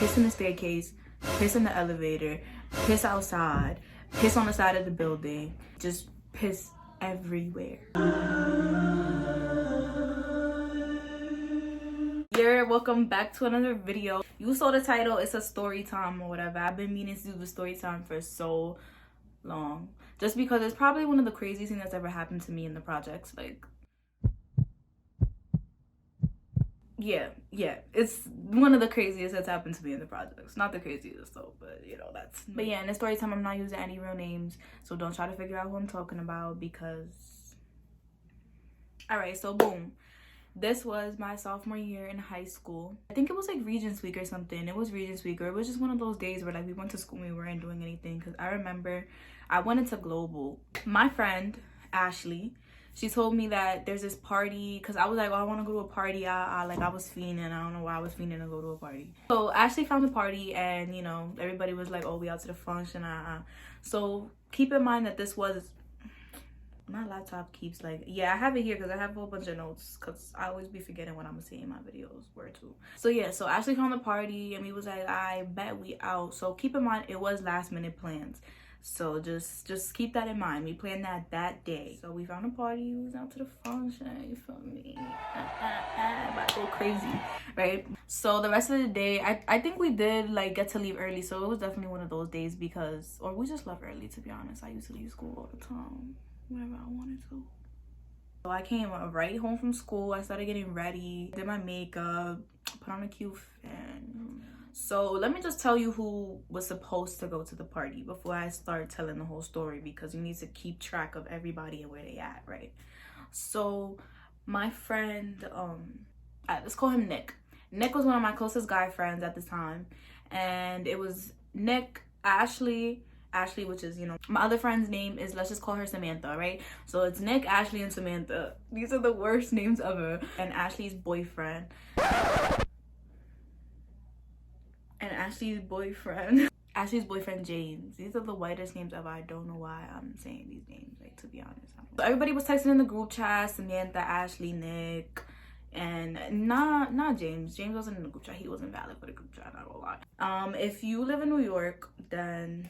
piss in the staircase, piss in the elevator, piss outside, piss on the side of the building, just piss everywhere. Welcome back to another video. You saw the title, it's a story time or whatever. I've been meaning to do the story time for so long, just because it's probably one of the craziest things that's ever happened to me in the projects. Like, yeah, it's one of the craziest that's happened to me in the projects. Not the craziest though, but you know, that's, but yeah, in the story time I'm not using any real names, so don't try to figure out who I'm talking about, because all right, so boom, this was my sophomore year in high school. I think it was like Regents Week or something. It was Regents Week, or it was just one of those days where like we went to school and we weren't doing anything, because I remember I went into Global. My friend Ashley, she told me that there's this party, because I was like, oh, I want to go to a party. Like I was fiending. I don't know why I was fiending to go to a party. So Ashley found the party, and you know, everybody was like, oh, we out to the function. So keep in mind that this was, my laptop keeps like, yeah, I have it here because I have a whole bunch of notes, because I always be forgetting what I'm gonna say in my videos where to. So yeah, so Ashley found the party and we was like, I bet we out. So keep in mind, it was last minute plans, so just keep that in mind. We planned that day. So we found a party, we was out to the function, you feel me? About to go crazy, right? So the rest of the day, I think we did like get to leave early, so it was definitely one of those days, because, or we just left early, to be honest. I used to leave school all the time whenever I wanted to. So I came right home from school. I started getting ready, did my makeup, put on a cute fan. So let me just tell you who was supposed to go to the party before I start telling the whole story, because you need to keep track of everybody and where they at, right? So my friend, let's call him Nick. Nick was one of my closest guy friends at the time, and it was Nick, Ashley, which is, you know, my other friend's name is, let's just call her Samantha, right? So it's Nick, Ashley, and Samantha. These are the worst names ever. And Ashley's boyfriend. Ashley's boyfriend, James. These are the whitest names ever. I don't know why I'm saying these names, like, to be honest. So everybody was texting in the group chat, Samantha, Ashley, Nick, and not James. James wasn't in the group chat. He wasn't valid for the group chat, not gonna lie. If you live in New York, then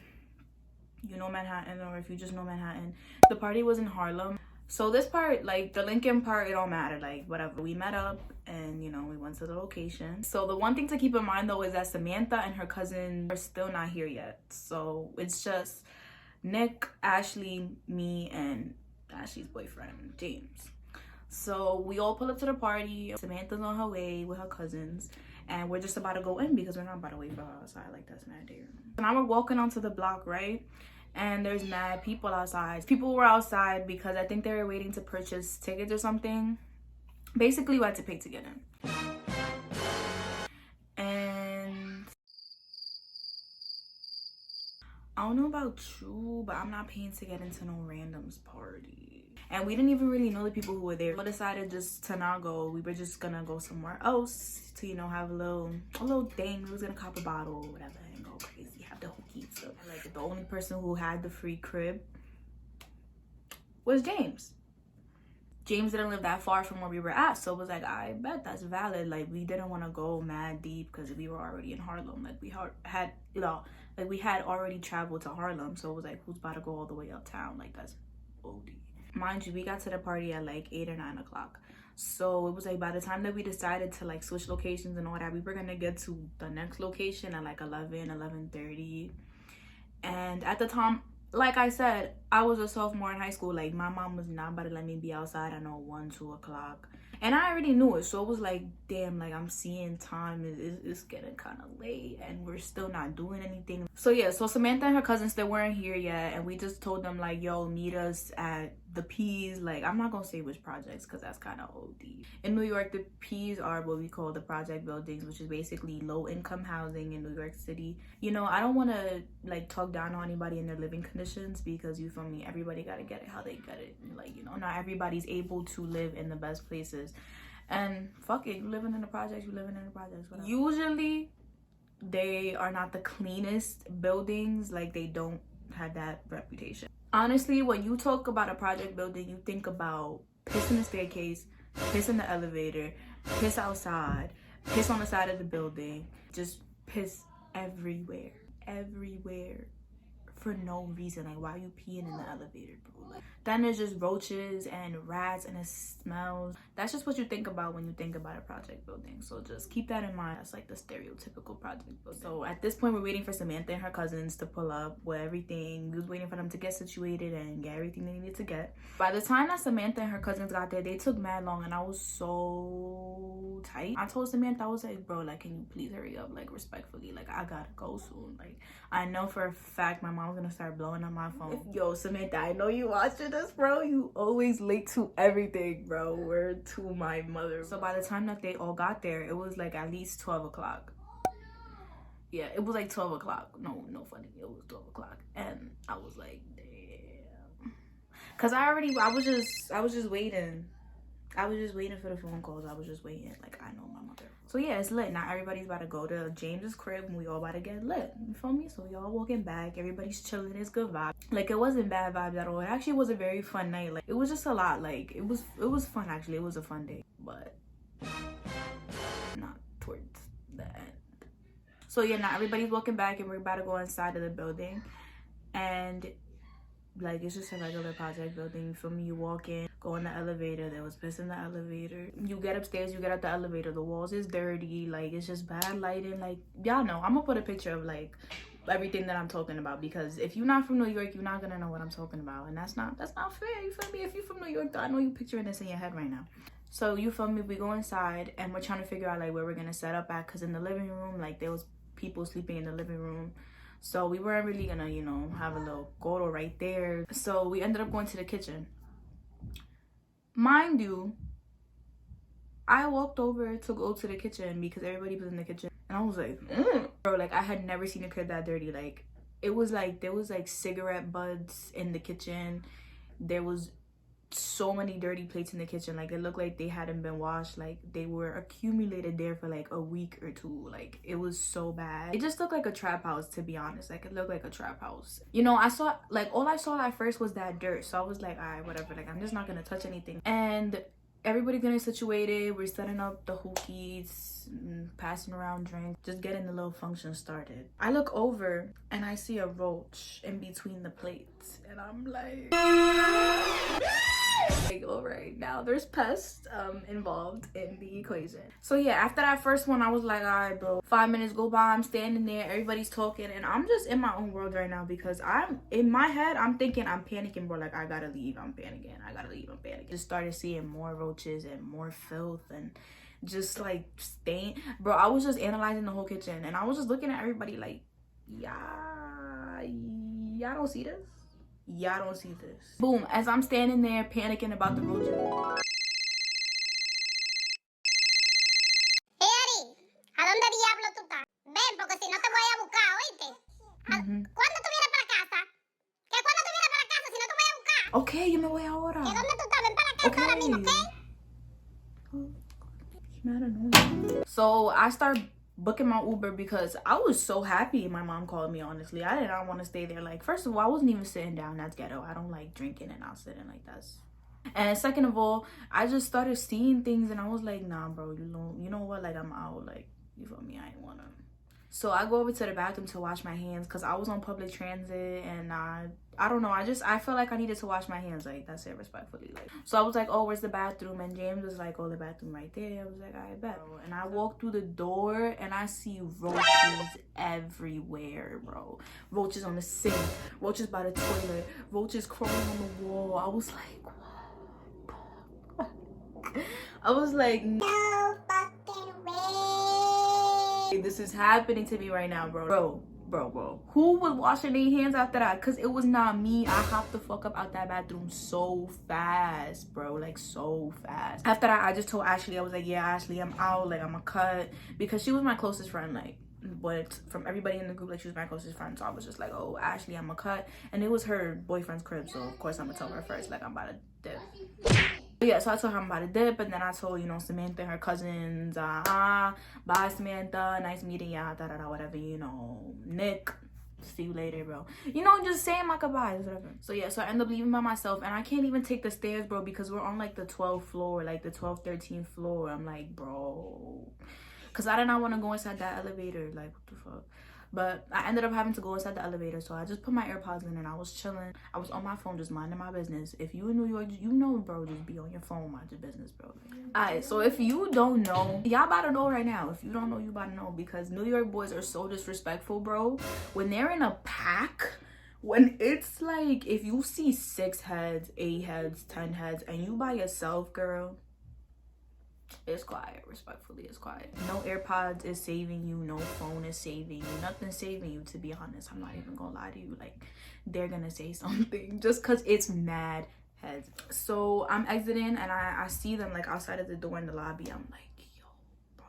you know Manhattan, or if you just know Manhattan, the party was in Harlem. So this part, like the Lincoln part, it don't matter, like whatever. We met up and, you know, we went to the location. So the one thing to keep in mind though is that Samantha and her cousin are still not here yet. So it's just Nick, Ashley, me, and Ashley's boyfriend, James. So we all pull up to the party. Samantha's on her way with her cousins, and we're just about to go in because we're not about to wait for her outside. Like, that's not there. And I was walking onto the block, right? And there's mad people outside. People were outside because I think they were waiting to purchase tickets or something. Basically, we had to pay to get in. And I don't know about you, but I'm not paying to get into no randoms party. And we didn't even really know the people who were there. We decided just to not go. We were just gonna go somewhere else to, you know, have a little thing. We was gonna cop a bottle or whatever and go crazy, have the hookies. So, like, the only person who had the free crib was James. James didn't live that far from where we were at, so it was like, I bet that's valid. Like, we didn't want to go mad deep because we were already in Harlem. Like, we had, you know, like we had already traveled to Harlem, so it was like, who's about to go all the way uptown? Like, that's OD. Mind you, we got to the party at like 8 or 9 o'clock. So it was like, by the time that we decided to like switch locations and all that, we were gonna get to the next location at like 11:30. And at the time, like I said, I was a sophomore in high school. Like, my mom was not about to let me be outside at no 1, 2 o'clock. And I already knew it, so it was like, damn, like I'm seeing time is getting kind of late and we're still not doing anything. So yeah, so Samantha and her cousins, they weren't here yet, and we just told them like, yo, meet us at the P's. Like, I'm not gonna say which projects because that's kind of OD. In New York, the P's are what we call the project buildings, which is basically low income housing in New York City. You know, I don't want to like talk down on anybody in their living conditions, because you feel me, everybody gotta get it how they get it. Like, you know, not everybody's able to live in the best places. And fuck it, you living in the projects, whatever. Usually they are not the cleanest buildings. Like, they don't have that reputation. Honestly, when you talk about a project building, you think about piss in the staircase, piss in the elevator, piss outside, piss on the side of the building, just piss everywhere. For no reason. Like, why are you peeing in the elevator, bro? Like, then there's just roaches and rats and it smells. That's just what you think about when you think about a project building. So just keep that in mind. That's like the stereotypical project building. So at this point, we're waiting for Samantha and her cousins to pull up with everything. We was waiting for them to get situated and get everything they needed to get. By the time that Samantha and her cousins got there, they took mad long and I was so tight. I told Samantha, I was like, bro, like, can you please hurry up? Like, respectfully, like, I gotta go soon. Like, I know for a fact my mom's gonna start blowing up my phone. Yo, Samantha, I know you watching this, bro. You always late to everything, bro. Word to my mother. So by the time that they all got there, it was like at least 12 o'clock. Yeah, it was like 12 o'clock. No funny. It was 12 o'clock. And I was like, damn. Cause I was just waiting. I was just waiting for the phone calls. I was just waiting. Like, I know my mother. So yeah, it's lit. Now everybody's about to go to James's crib and we all about to get lit. You feel me? So we all walking back. Everybody's chilling. It's good vibe. Like, it wasn't bad vibes at all. It actually was a very fun night. Like, it was just a lot. Like, it was fun actually. It was a fun day. But not towards the end. So yeah, now everybody's walking back and we're about to go inside of the building. And like, it's just a regular project building. You feel me? You walk in, go in the elevator. There was piss in the elevator. You get upstairs, you get out the elevator. The walls is dirty. Like, it's just bad lighting. Like, y'all know. I'm gonna put a picture of like everything that I'm talking about, because if you're not from New York, you're not gonna know what I'm talking about, and that's not fair. You feel me? If you're from New York, I know you picturing this in your head right now. So you feel me? We go inside and we're trying to figure out like where we're gonna set up at, because in the living room, like, there was people sleeping in the living room. So we weren't really gonna, you know, have a little goro right there. So we ended up going to the kitchen. Mind you, I walked over to go to the kitchen because everybody was in the kitchen. And I was like, bro, like, I had never seen a crib that dirty. Like, it was like, there was like cigarette butts in the kitchen. There was so many dirty plates in the kitchen. Like, it looked like they hadn't been washed. Like, they were accumulated there for like a week or two. Like, it was so bad. It just looked like a trap house, to be honest. Like, it looked like a trap house. You know, I saw, like, all I saw at first was that dirt. So I was like, all right, whatever. Like, I'm just not gonna touch anything. And everybody getting situated. We're setting up the hookies, passing around drinks, just getting the little function started. I look over and I see a roach in between the plates. And I'm like, all right, now there's pests involved in the equation. So yeah, after that first one, I was like, all right, bro. 5 minutes go by, I'm standing there, everybody's talking, and I'm just in my own world right now, because I'm in my head, I'm thinking, I'm panicking, bro. Like, I gotta leave, I'm panicking. Just started seeing more roaches and more filth and just like stain. Bro, I was just analyzing the whole kitchen, and I was just looking at everybody like, y'all don't see this? Y'all don't see this. Boom, as I'm standing there panicking about the roaches. Hey Ari, ¿a dónde diablo tú estás? Ven, porque si no te voy a buscar, ¿oíste? ¿Cuándo tú vienes para casa? ¿Que cuándo tú vienes para casa si no te voy a buscar? Okay, yo me voy ahora. ¿Que dónde tú estás? Ven para casa ahora mismo, ¿ok? So I start booking my Uber because I was so happy my mom called me. Honestly, I did not want to stay there. Like, first of all, I wasn't even sitting down. That's ghetto. I don't like drinking and not sitting like that. And second of all, I just started seeing things and I was like, nah, bro, you know what? Like, I'm out. Like, you feel me? I ain't wanna. So I go over to the bathroom to wash my hands because I was on public transit and I don't know. I felt like I needed to wash my hands. Like, that's it, respectfully. Like, so I was like, oh, where's the bathroom? And James was like, oh, the bathroom right there. I was like, I bet. And I walked through the door and I see roaches everywhere, bro. Roaches on the sink, roaches by the toilet, roaches crawling on the wall. I was like, what? I was like, no fucking way. This is happening to me right now, bro. Who was washing their hands after that? Because it was not me. I hopped the fuck up out that bathroom so fast, bro. Like, so fast. After that, I just told Ashley, I was like, yeah, Ashley, I'm out. Like, I'm a cut. Because she was my closest friend. Like, but from everybody in the group, like, she was my closest friend. So I was just like, oh, Ashley, I'm a cut. And it was her boyfriend's crib. So, of course, I'm going to tell her first. Like, I'm about to dip. Yeah, so I told her I'm about to dip, and then I told, you know, Samantha and her cousins, bye Samantha, nice meeting ya, whatever, you know, Nick, see you later, bro. You know, just saying my goodbyes, whatever. So yeah, so I ended up leaving by myself, and I can't even take the stairs, bro, because we're on like the 12th floor, like the 12th, 13th floor. I'm like, bro, because I did not want to go inside that elevator. Like, what the fuck? But I ended up having to go inside the elevator, so I just put my AirPods in and I was chilling. I was on my phone just minding my business. If you in New York, you know, bro, just be on your phone, mind your business, bro. Alright, so if you don't know, y'all about to know right now. If you don't know, you about to know, because New York boys are so disrespectful, bro. When they're in a pack, when it's like, if you see 6 heads, 8 heads, 10 heads, and you by yourself, girl, it's quiet. Respectfully, it's quiet. No AirPods is saving you. No phone is saving you. Nothing's saving you, to be honest. I'm not even gonna lie to you. Like, they're gonna say something just because it's mad heads. So I'm exiting and I see them like outside of the door in the lobby. I'm like, yo, bro.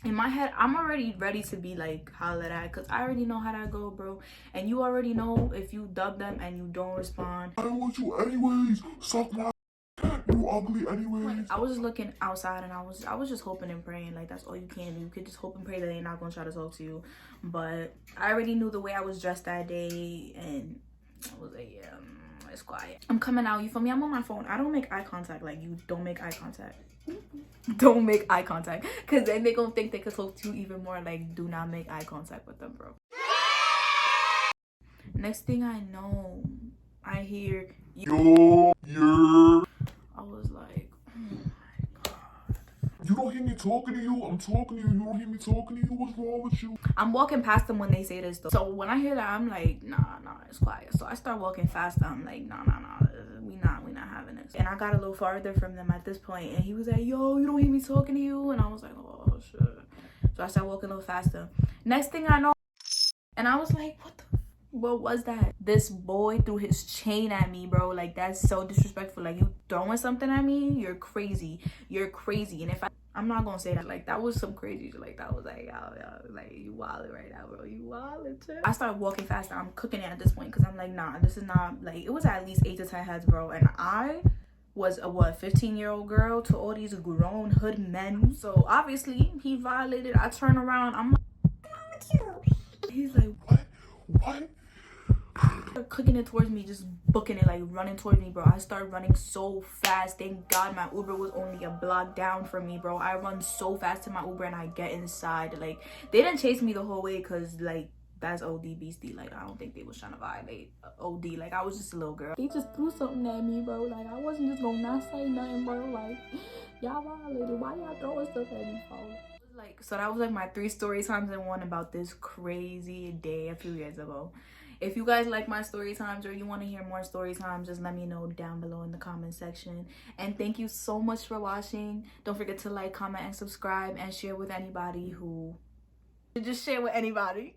In my head, I'm already ready to be like holler at, because I already know how that go, bro. And you already know if you dub them and you don't respond. I don't want you anyways. Suck my. You ugly anyways. I was just looking outside and I was just hoping and praying. Like, that's all you can do. You could just hope and pray that they're not gonna try to talk to you. But I already knew the way I was dressed that day, and I was like, yeah, it's quiet. I'm coming out, you feel me? I'm on my phone. I don't make eye contact. Like, you don't make eye contact. Don't make eye contact, because then they gonna think they could talk to you even more. Like, do not make eye contact with them, bro. Next thing I know, I hear Yo, yeah. I was like, oh my god. You don't hear me talking to you. I'm talking to you. You don't hear me talking to you. What's wrong with you? I'm walking past them when they say this though. So when I hear that, I'm like, nah, it's quiet. So I start walking faster. I'm like, nah, we not having this. And I got a little farther from them at this point, and he was like, yo, you don't hear me talking to you? And I was like, oh shit. So I started walking a little faster. Next thing I know, and I was like, what was that? This boy threw his chain at me, bro. Like, that's so disrespectful. Like, you throwing something at me? You're crazy. You're crazy. And if I'm not gonna say that. Like, that was some crazy shit. Like, that was like, yo, like, you wildin' right now, bro. You wildin' too. I started walking faster. I'm cooking it at this point, because I'm like, nah, this is not, like, it was at least 8 to 10 heads, bro. And I was a 15-year-old girl to all these grown hood men. So obviously he violated. I turn around, I'm like, he's like, What? cooking it towards me, just booking it, like running towards me, bro. I started running so fast. Thank God my Uber was only a block down from me, bro. I run so fast to my Uber and I get inside. Like, they didn't chase me the whole way, because like, that's OD beastie. Like, I don't think they was trying to violate OD. Like, I was just a little girl. They just threw something at me, bro. Like, I wasn't just gonna not say nothing, bro. Like, y'all violated. Why y'all throwing stuff at me, bro? Like, so that was like my 3 story times in one about this crazy day a few years ago. If you guys like my story times, or you want to hear more story times, just let me know down below in the comment section. And thank you so much for watching. Don't forget to like, comment, and subscribe, and share with anybody who... Just share with anybody.